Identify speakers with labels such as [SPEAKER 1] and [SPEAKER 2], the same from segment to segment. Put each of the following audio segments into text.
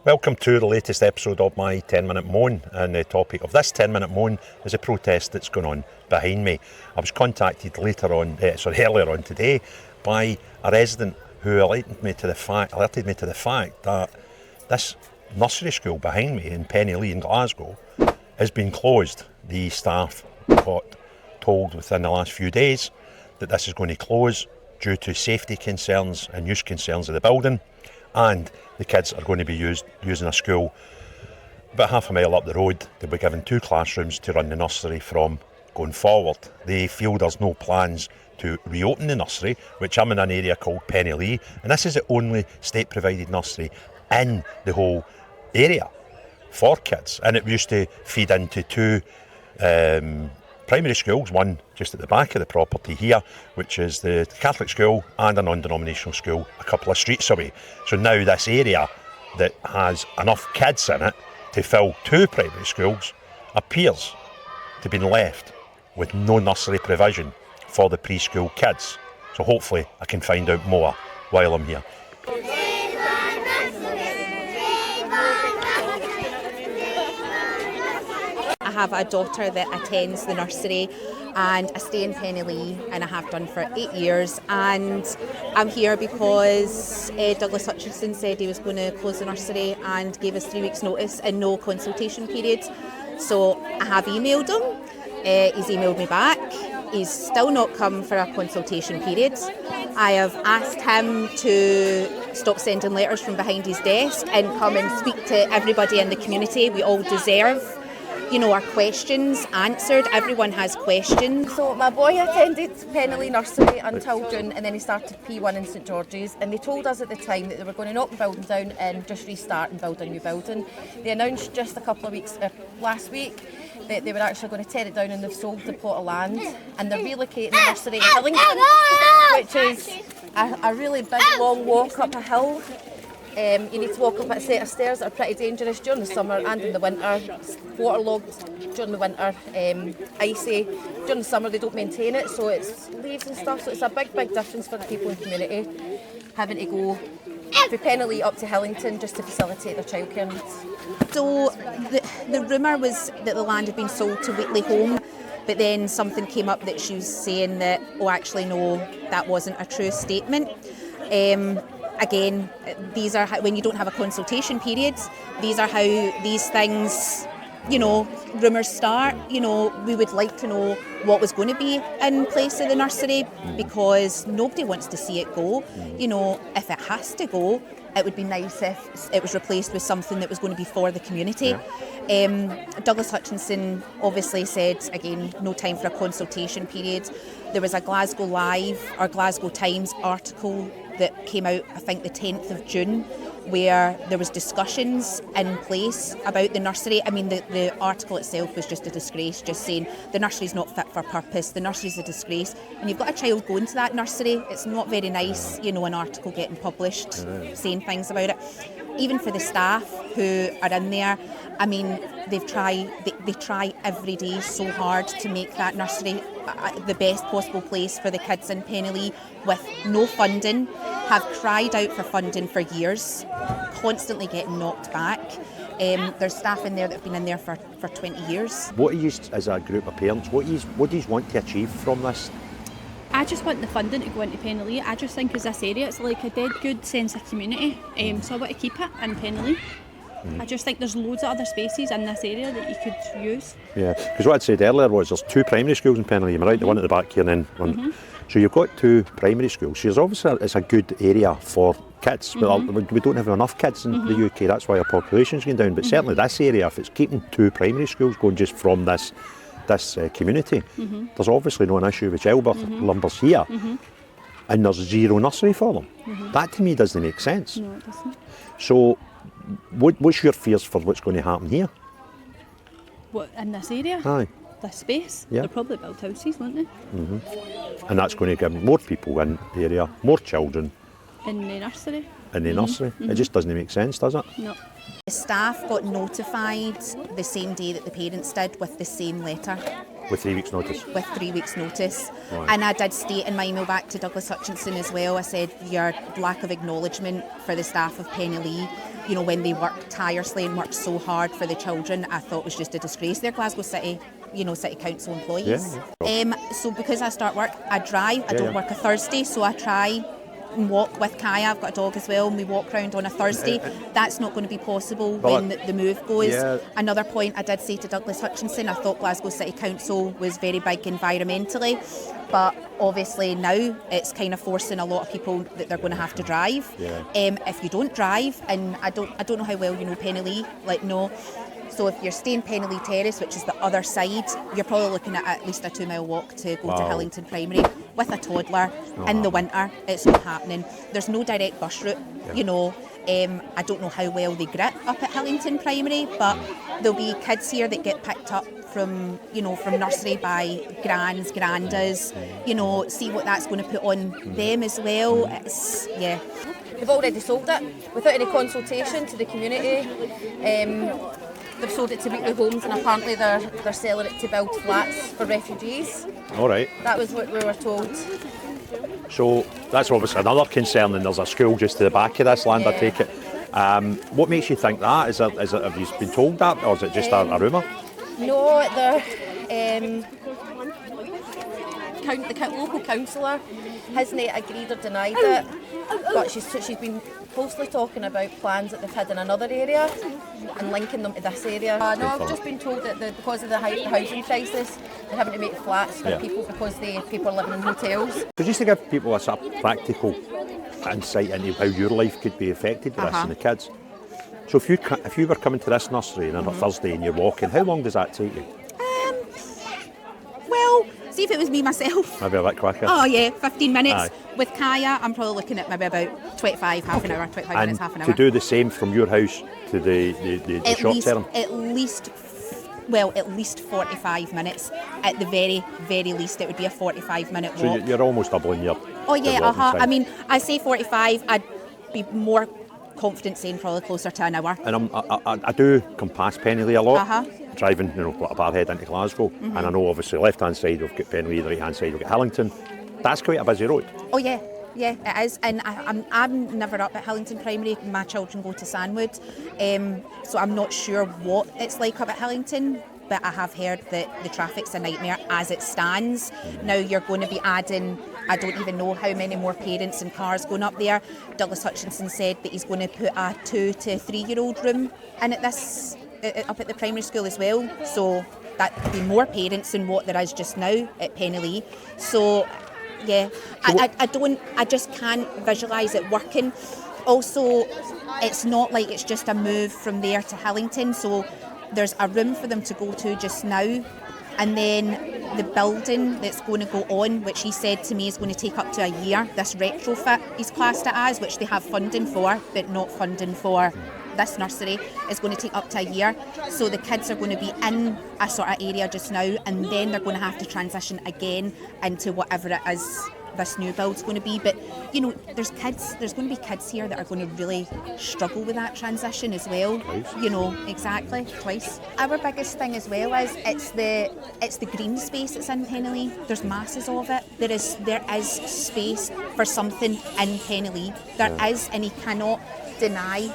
[SPEAKER 1] Welcome to the latest episode of my 10-minute moan, and the topic of this 10-minute moan is a protest that's going on behind me. I was contacted earlier on today by a resident who alerted me to the fact that this nursery school behind me in Penilee in Glasgow has been closed. The staff got told within the last few days that this is going to close due to safety concerns and use concerns of the building, and the kids are going to be using a school about half a mile up the road. They'll be given 2 classrooms to run the nursery from going forward. They feel there's no plans to reopen the nursery, which I'm in an area called Penilee, and this is the only state-provided nursery in the whole area for kids, and it used to feed into 2 primary schools, one just at the back of the property here, which is the Catholic school, and a non-denominational school a couple of streets away. So now this area that has enough kids in it to fill 2 primary schools appears to be left with no nursery provision for the preschool kids. So hopefully I can find out more while I'm here.
[SPEAKER 2] I have a daughter that attends the nursery, and I stay in Penilee, and I have done for 8 years, and I'm here because Douglas Hutchinson said he was going to close the nursery and gave us 3 weeks notice and no consultation period. So I have emailed him, he's emailed me back, he's still not come for a consultation period. I have asked him to stop sending letters from behind his desk and come and speak to everybody in the community. We all deserve our questions answered. Everyone has questions.
[SPEAKER 3] So my boy attended Penilee Nursery until June, and then he started P1 in St George's, and they told us at the time that they were going to knock the building down and just restart and build a new building. They announced just a couple of weeks last week that they were actually going to tear it down, and they've sold the plot of land, and they're relocating the nursery to Hillington, which is a really big long walk up a hill. You need to walk up a set of stairs that are pretty dangerous during the summer and in the winter. Waterlogged during the winter, icy. During the summer they don't maintain it, so it's leaves and stuff. So it's a big difference for the people in the community having to go from Penilee up to Hillington just to facilitate their childcare needs.
[SPEAKER 2] So the rumour was that the land had been sold to Wheatley Home, but then something came up that she was saying that, actually no, that wasn't a true statement. Again, these are how, when you don't have a consultation period, these are how these things, rumours start. We would like to know what was going to be in place of the nursery, because nobody wants to see it go. If it has to go, it would be nice if it was replaced with something that was going to be for the community. Yeah. Douglas Hutchinson obviously said, again, no time for a consultation period. There was a Glasgow Live or Glasgow Times article that came out, I think, the 10th of June, where there was discussions in place about the nursery. I mean, the article itself was just a disgrace, just saying the nursery's not fit for purpose, the nursery's a disgrace. And you've got a child going to that nursery, it's not very nice, an article getting published saying things about it. Even for the staff who are in there, I mean, they try every day so hard to make that nursery the best possible place for the kids in Penilee, with no funding, have cried out for funding for years, constantly getting knocked back. There's staff in there that have been in there for 20 years.
[SPEAKER 1] What do you, as a group of parents, what do you want to achieve from this?
[SPEAKER 4] I just want the funding to go into Penilee. I just think as this area, it's like a dead good sense of community. So I want to keep it in Penilee. I just think there's loads of other spaces in this area that you could use. Yeah, because what I'd said earlier was there's 2 primary schools in Penilee, am I right? The one at the back here and then one. So you've got 2 primary schools. So there's obviously it's a good area for kids. But we don't have enough kids in the UK, that's why our population's going down. But certainly this area, if it's keeping 2 primary schools going just from this community, there's obviously no an issue with childbirth numbers here, and there's 0 nursery for them. That to me doesn't make sense. No, it doesn't.
[SPEAKER 1] So what's your fears for what's going to happen here?
[SPEAKER 4] What, in this area?
[SPEAKER 1] Aye.
[SPEAKER 4] This space?
[SPEAKER 1] Yeah.
[SPEAKER 4] They'll probably build houses, won't they?
[SPEAKER 1] And that's going to give more people in the area, more children.
[SPEAKER 4] In the nursery?
[SPEAKER 1] In the nursery. It just doesn't make sense, does it?
[SPEAKER 4] No.
[SPEAKER 2] The staff got notified the same day that the parents did, with the same letter.
[SPEAKER 1] With 3 weeks' notice?
[SPEAKER 2] With 3 weeks' notice.
[SPEAKER 1] Right.
[SPEAKER 2] And I did state in my email back to Douglas Hutchinson as well, I said, your lack of acknowledgement for the staff of Penilee you know, when they work tirelessly and work so hard for the children, I thought was just a disgrace. They're Glasgow City, you know, City Council employees. So because I start work, I drive. I don't work a Thursday, so I try and walk with Kaya. I've got a dog as well, and we walk round on a Thursday. That's not going to be possible when the move goes. Another point I did say to Douglas Hutchinson, I thought Glasgow City Council was very big environmentally, but obviously now it's kind of forcing a lot of people that they're going to have to drive. If you don't drive, and I don't know how well you know Penilee, so if you're staying Penilee Terrace, which is the other side, you're probably looking at least a 2 mile walk to go to Hillington Primary with a toddler in the winter. It's not happening. There's no direct bus route, you know. I don't know how well they grit up at Hillington Primary, but there'll be kids here that get picked up from nursery by grands, grandas, you know, see what that's going to put on them as well.
[SPEAKER 3] They've already sold it without any consultation to the community. They've sold it to weekly homes, and apparently they're selling it to build flats for refugees.
[SPEAKER 1] All right.
[SPEAKER 3] That was what we were told.
[SPEAKER 1] So that's obviously another concern, and there's a school just to the back of this land, I take it. What makes you think that? Is it, have you been told that, or is it just a rumour?
[SPEAKER 3] No, the local councillor hasn't agreed or denied it, but she's been closely talking about plans that they've had in another area and linking them to this area. No, I've just been told that because of the housing crisis, they're having to make flats for people because people are living in hotels.
[SPEAKER 1] So just to give people a sort of practical insight into how your life could be affected by this and the kids. So if you were coming to this nursery on a Thursday and you're walking, how long does that take you?
[SPEAKER 2] Well, see if it was me myself.
[SPEAKER 1] Maybe a bit quicker.
[SPEAKER 2] Oh yeah, 15 minutes. Aye. With Kaya, I'm probably looking at maybe about 25, half an hour, 25 minutes, half an hour.
[SPEAKER 1] To do the same from your house to the short term?
[SPEAKER 2] At least 45 minutes. At the very, very least, it would be a 45-minute walk.
[SPEAKER 1] So you're almost doubling your
[SPEAKER 2] walking time. I mean, I say 45, I'd be more confident saying probably closer to an hour.
[SPEAKER 1] And I do come past Penilee a lot, driving, you know, like a Barhead into Glasgow, and I know obviously left-hand side we've got Penilee, the right-hand side we've got Hillington. That's quite a busy road.
[SPEAKER 2] Oh yeah, it is, and I'm never up at Hillington Primary. My children go to Sandwood, so I'm not sure what it's like up at Hillington, but I have heard that the traffic's a nightmare as it stands. Now you're going to be adding, I don't even know how many more parents and cars going up there. Douglas Hutchinson said that he's going to put a 2 to 3 year old room in at this up at the primary school as well, so that would be more parents than what there is just now at Penilee. So yeah, I just can't visualise it working. Also, it's not like it's just a move from there to Hillington, so there's a room for them to go to just now, and then the building that's going to go on, which he said to me is going to take up to a year, this retrofit he's classed it as, which they have funding for but not funding for this nursery, is going to take up to a year. So the kids are going to be in a sort of area just now, and then they're going to have to transition again into whatever it is this new build's going to be. But you know, there's going to be kids here that are going to really struggle with that transition as well.
[SPEAKER 1] Twice.
[SPEAKER 2] You know, exactly, twice. Our biggest thing as well is it's the green space that's in Penilee. There's masses of it. There is space for something in Penilee. There is, and he cannot deny,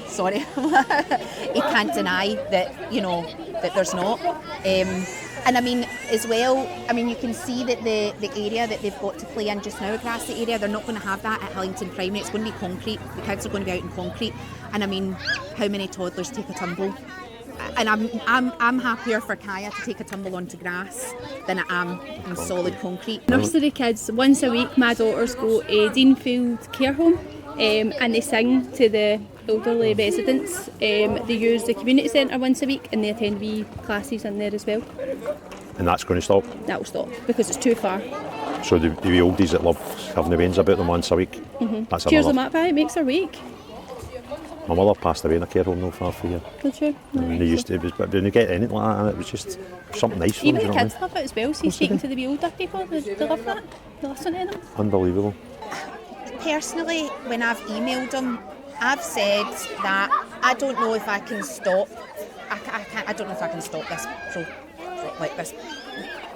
[SPEAKER 2] sorry, he can't deny that, you know, that there's not. And I mean, as well, I mean, you can see that the area that they've got to play in just now, a grassy area, they're not going to have that at Hillington Primary. It's going to be concrete. The kids are going to be out in concrete. And I mean, how many toddlers take a tumble? And I'm happier for Kaya to take a tumble onto grass than I am in solid concrete.
[SPEAKER 4] Nursery kids, once a week, my daughters go to Deanfield Care Home, and they sing to the elderly residents. They use the community centre once a week, and they attend wee classes in there as well.
[SPEAKER 1] And that's going to stop?
[SPEAKER 4] That will stop because it's too far.
[SPEAKER 1] So the wee oldies that love having the wains about them once a week, that's
[SPEAKER 4] cheers
[SPEAKER 1] another.
[SPEAKER 4] them up, it makes their week.
[SPEAKER 1] My mother passed away in a care home not far from here.
[SPEAKER 4] Did you?
[SPEAKER 1] I mean, they used to, but when you get anything like that, and it was just something nice for them.
[SPEAKER 4] Even
[SPEAKER 1] you
[SPEAKER 4] the
[SPEAKER 1] know
[SPEAKER 4] kids love it as well. See, speaking to the wee older people, they love that. They listen to them.
[SPEAKER 1] Unbelievable.
[SPEAKER 2] Personally, when I've emailed them, I've said that I don't know if I can stop. I don't know if I can stop this like this,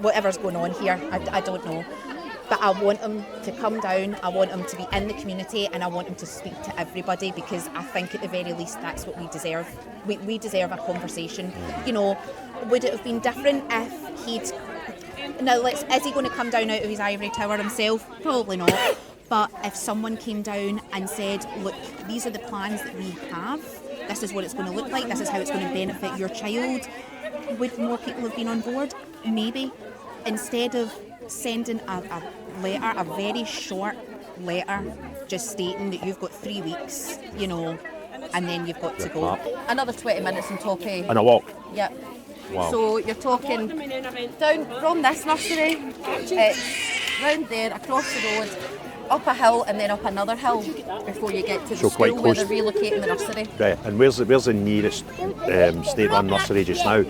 [SPEAKER 2] whatever's going on here. I don't know. But I want him to come down, I want him to be in the community, and I want him to speak to everybody, because I think at the very least that's what we deserve. We deserve a conversation. You know, would it have been different if he'd... Now, is he going to come down out of his ivory tower himself? Probably not. But if someone came down and said, look, these are the plans that we have, this is what it's going to look like, this is how it's going to benefit your child, would more people have been on board? Maybe. Instead of sending a letter, a very short letter, just stating that you've got 3 weeks, you know, and then you've got to go.
[SPEAKER 3] Another 20 minutes in Torquay.
[SPEAKER 1] And a walk.
[SPEAKER 3] Yep.
[SPEAKER 1] Wow.
[SPEAKER 3] So you're talking down from this nursery, it's round there, across the road, up a hill and then up another hill before you get to the school where they're relocating the nursery.
[SPEAKER 1] Right, and where's the nearest state-run nursery just now?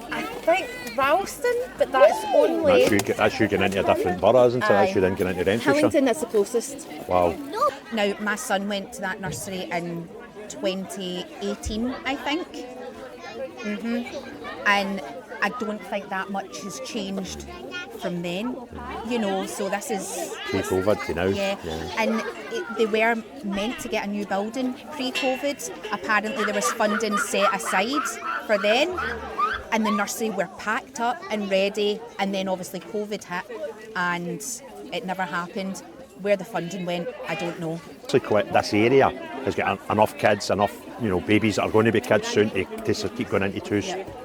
[SPEAKER 3] I think Ralston, but that's only...
[SPEAKER 1] That's you getting into a different borough, isn't it? That's you then getting into Renfrewshire.
[SPEAKER 3] Hillingdon is the closest.
[SPEAKER 1] Wow.
[SPEAKER 2] Now, my son went to that nursery in 2018, I think. And I don't think that much has changed from then, you know, so this is...
[SPEAKER 1] Pre-COVID to now.
[SPEAKER 2] Yeah. And they were meant to get a new building pre-COVID. Apparently there was funding set aside for then, and the nursery were packed up and ready, and then obviously COVID hit and it never happened. Where the funding went, I don't know.
[SPEAKER 1] This area has got enough kids, enough babies that are going to be kids soon to keep going into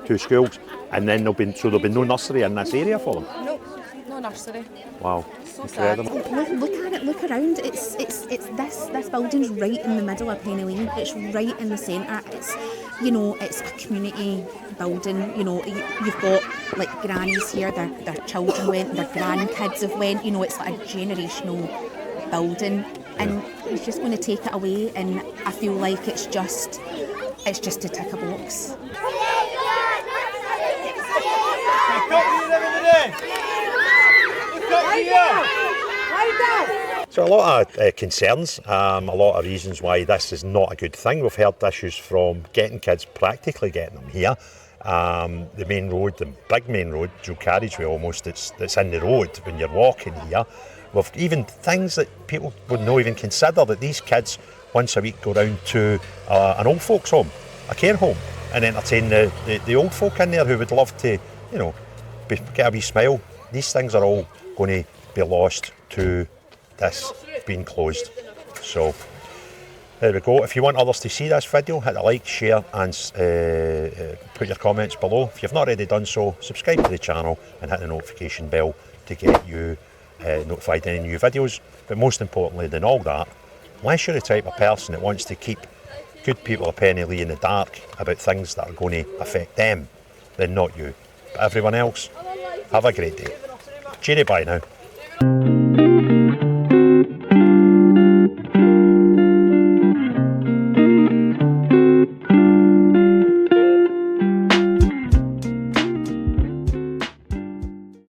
[SPEAKER 1] two schools, and then there'll be no nursery in this area for them.
[SPEAKER 3] No nursery.
[SPEAKER 1] Wow,
[SPEAKER 3] So
[SPEAKER 1] incredible.
[SPEAKER 3] sad.
[SPEAKER 2] Look at it, look around. It's this building's right in the middle of Penilee. It's right in the centre. It's it's a community building. You've got like grannies here. Their children went. Their grandkids have went. It's like a generational building, and he's just going to take it away. And I feel like it's just to tick a box.
[SPEAKER 1] So a lot of concerns, a lot of reasons why this is not a good thing. We've heard issues from getting kids, practically getting them here. The main road, the big main road, dual carriageway almost, that's in the road when you're walking here. We've even things that people would not even consider, that these kids once a week go round to an old folks home, a care home, and entertain the old folk in there who would love to, get a wee smile. These things are all going to be lost to this being closed. So there we go. If you want others to see this video, hit the like, share and put your comments below. If you've not already done so, subscribe to the channel and hit the notification bell to get you notified any new videos. But most importantly than all that, unless you're the type of person that wants to keep good people of Penilee in the dark about things that are going to affect them, then not you. But everyone else, have a great day. Cheery bye now.